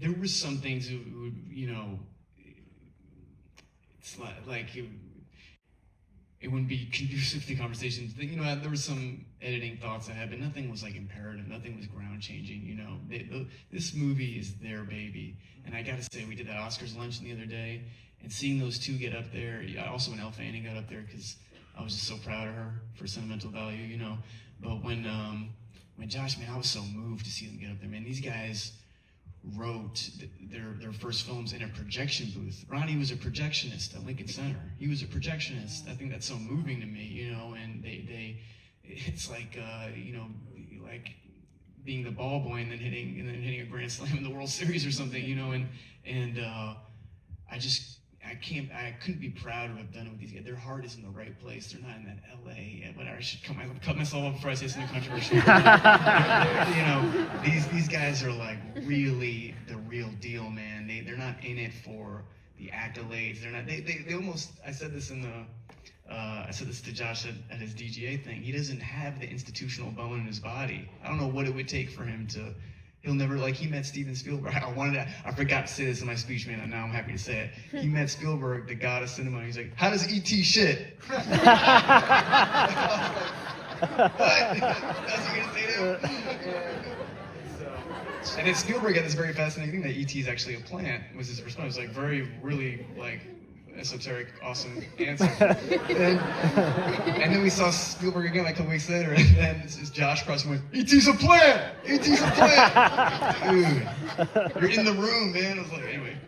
there were some things that would, you know, it's like it wouldn't be conducive to conversations. You know, there were some editing thoughts I had, but nothing was like imperative. Nothing was ground changing. You know, this movie is their baby, and I got to say, we did that Oscars luncheon the other day, and seeing those two get up there. Also, when Elle Fanning got up there, because I was just so proud of her for sentimental value. You know, but when Josh, man, I was so moved to see them get up there. Man, these guys wrote their first films in a projection booth. Ronnie was a projectionist at Lincoln Center. He was a projectionist. I think that's so moving to me, you know, and it's like, you know, like being the ball boy and then hitting a grand slam in the World Series or something, you know, and I couldn't be prouder of what I've done with these guys. Their heart is in the right place. They're not in that LA, whatever. I should cut myself off before I say something controversial. You know, these guys are like really the real deal, man. They're not in it for the accolades. They're not. They almost. I said this to Josh at his DGA thing. He doesn't have the institutional bone in his body. I don't know what it would take for him to. He'll never, like, he met Steven Spielberg. I forgot to say this in my speech, man, and now I'm happy to say it. He met Spielberg, the god of cinema, and he's like, how does E.T. shit? What? That's what you're gonna say to him? And then Spielberg had this very fascinating thing that E.T. is actually a plant, was his response. It was like really, like, esoteric, awesome answer. And then we saw Spielberg again like a couple weeks later, and then Josh crossed and went, E.T.'s a plant! E.T.'s a plant! Dude, you're in the room, man. I was like, anyway.